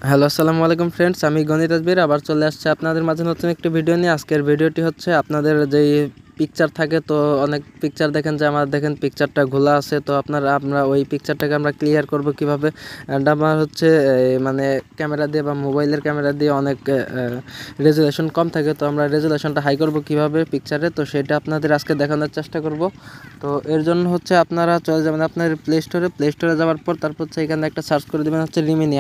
Hello, আসসালামু আলাইকুম friends. আমি গনি তাজবির আবার চলে আসছে আপনাদের মাঝে নতুন একটি ভিডিও নিয়ে। আজকের ভিডিওটি হচ্ছে আপনাদের যেই পিকচার থাকে, তো অনেক পিকচার দেখেন যে আমার দেখেন পিকচারটা ঘোলা আছে, তো আমরা ওই পিকচারটাকে আমরা ক্লিয়ার করব কিভাবে। আমার হচ্ছে মানে ক্যামেরা দিয়ে বা মোবাইলের ক্যামেরা দিয়ে অনেক রেজুলেশন কম থাকে, তো আমরা রেজুলেশনটা হাই করব কিভাবে পিকচারে, তো সেটা আপনাদের আজকে দেখানোর চেষ্টা করব। তো এর জন্য হচ্ছে আপনারা চলে যাবেন আপনার প্লে স্টোরে যাওয়ার পর তারপর হচ্ছে এখানে একটা সার্চ করে দেবেন হচ্ছে রিমিনি,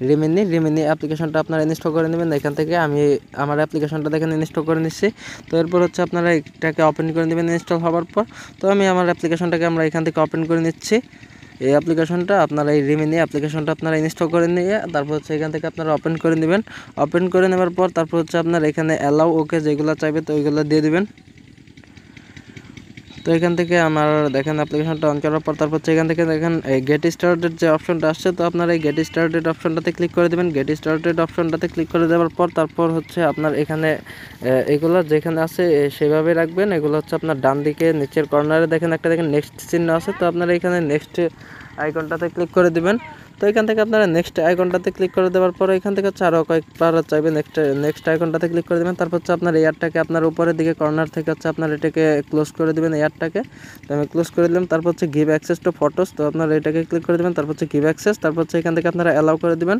REMINI, রিমিনি অ্যাপ্লিকেশনটা আপনারা ইনস্টল করে নেবেন। এখান থেকে আমি আমার অ্যাপ্লিকেশনটা দেখেন ইনস্টল করে নিচ্ছি। তো এরপর হচ্ছে আপনারা এটাকে ওপেন করে নেবেন ইনস্টল হওয়ার পর। তো আমি আমার অ্যাপ্লিকেশনটাকে আমরা এখান থেকে ওপেন করে নিচ্ছি। এই অ্যাপ্লিকেশনটা আপনারা এই রিমিনি অ্যাপ্লিকেশনটা আপনারা ইনস্টল করে নিয়ে তারপর হচ্ছে এখান থেকে আপনারা ওপেন করে নেবেন। ওপেন করে নেওয়ার পর তারপর হচ্ছে আপনারা এখানে অ্যালাউ ওকে যেগুলো চাইবে তো ওইগুলো দিয়ে দিবেন। তো এখান থেকে আমার দেখেন অ্যাপ্লিকেশনটা অন করার পর তারপর এখান থেকে দেখেন এই গেট স্টার্টেড যে অপশনটা আসছে, তো আপনারা এই গেট স্টার্টেড অপশনটাতে ক্লিক করে দেবেন। গেট স্টার্টেড অপশনটাতে ক্লিক করে দেওয়ার পর তারপর হচ্ছে আপনার এখানে এগুলো যেখানে আছে সেভাবে রাখবেন। এগুলো হচ্ছে আপনার ডান দিকে নিচের কর্নারে দেখেন একটা দেখেন নেক্সট চিহ্ন আছে, তো আপনারা এখানে নেক্সট আইকনটাতে ক্লিক করে দিবেন। তো এখান থেকে আপনারা নেক্সট আইকনটাতে ক্লিক করে দেওয়ার পর এখান থেকে হচ্ছে আরও কয়েকবার চাইবেন নেক্সট আইকনটাতে ক্লিক করে দেবেন। তারপর হচ্ছে আপনার এয়ারটাকে আপনার উপরের দিকে কর্নার থেকে হচ্ছে আপনার এটাকে ক্লোজ করে দেবেন এয়ারটাকে। তো আমি ক্লোজ করে দিলাম। তারপর হচ্ছে গিভ অ্যাক্সেস টু ফটোস, তো আপনারা এটাকে ক্লিক করে দেবেন। তারপর হচ্ছে গিভ অ্যাক্সেস, তারপর হচ্ছে এখান থেকে আপনারা অ্যালাউ করে দেবেন।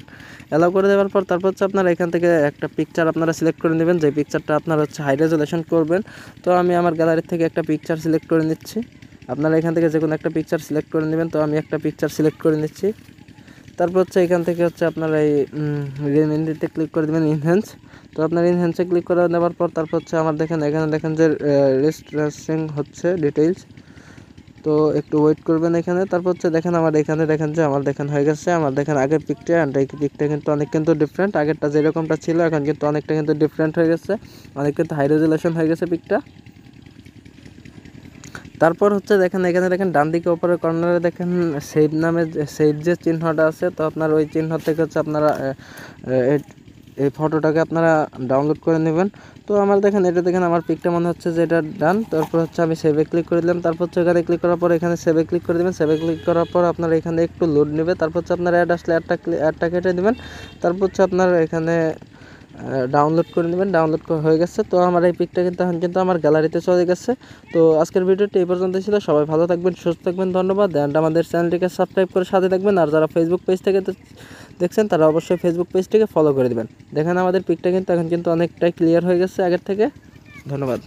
অ্যালাউ করে দেওয়ার পর তারপর হচ্ছে আপনারা এখান থেকে একটা পিকচার আপনারা সিলেক্ট করে নেবেন, যে পিকচারটা আপনারা হচ্ছে হাই রেজুলেশন করবেন। তো আমি আমার গ্যালারি থেকে একটা পিকচার সিলেক্ট করে নিচ্ছি। আপনারা এখান থেকে যে কোনো একটা পিকচার সিলেক্ট করে নেবেন। তো আমি একটা পিকচার সিলেক্ট করে নিচ্ছি। তারপর হচ্ছে এখান থেকে হচ্ছে আপনারা এই রিমিনিতে ক্লিক করে দেবেন ইনহ্যান্স। তো আপনার ইনহ্যান্সে ক্লিক করে দেওয়ার পর তারপর হচ্ছে আমার দেখেন এখানে দেখেন যে রেজিস্ট্রেশন হচ্ছে ডিটেইলস, তো একটু ওয়েট করবেন এখানে। তারপর হচ্ছে দেখেন আমার এখানে দেখেন যে আমার দেখেন হয়ে গেছে। আমার দেখেন আগের পিকটা অ্যান্ড এই পিকটা কিন্তু অনেক কিন্তু ডিফারেন্ট, আগেরটা যেরকমটা ছিল এখন কিন্তু অনেকটা কিন্তু ডিফারেন্ট হয়ে গেছে, অনেক কিন্তু হাই রেজুলেশন হয়ে গেছে পিকটা। তারপর হচ্ছে দেখেন এখানে দেখেন ডান দিকে উপরের কর্নারে দেখেন সেভ নামে সেভ যে চিহ্নটা আছে, তো আপনার ওই চিহ্ন থেকে হচ্ছে আপনারা এই ফটোটাকে আপনারা ডাউনলোড করে নেবেন। তো আমার দেখেন এটা দেখেন আমার পিকটা মনে হচ্ছে যে এটা ডান। তারপর হচ্ছে আমি সেভে ক্লিক করে দিলাম। তারপর হচ্ছে এখানে ক্লিক করার পর এখানে সেভে ক্লিক করে দেবেন। সেভে ক্লিক করার পর আপনার এখানে একটু লোড নেবে। তারপর হচ্ছে আপনার অ্যাড আসলে অ্যাডটা কেটে দেবেন। তারপর হচ্ছে আপনার এখানে ডাউনলোড করে নেবেন। ডাউনলোড হয়ে গেছে। তো আমার এই পিকটা কিন্তু এখন কিন্তু আমার গ্যালারিতে চলে গেছে। তো আজকের ভিডিওটি এই পর্যন্ত ছিল। সবাই ভালো থাকবেন, সুস্থ থাকবেন, ধন্যবাদ। অ্যান্ড আমাদের চ্যানেলটিকে সাবস্ক্রাইব করে সাথে থাকবেন। আর যারা ফেসবুক পেজ থেকে দেখছেন তারা অবশ্যই ফেসবুক পেজটিকে ফলো করে দেবেন। দেখেন আমাদের পিকটা কিন্তু এখন কিন্তু অনেকটাই ক্লিয়ার হয়ে গেছে আগের থেকে। ধন্যবাদ।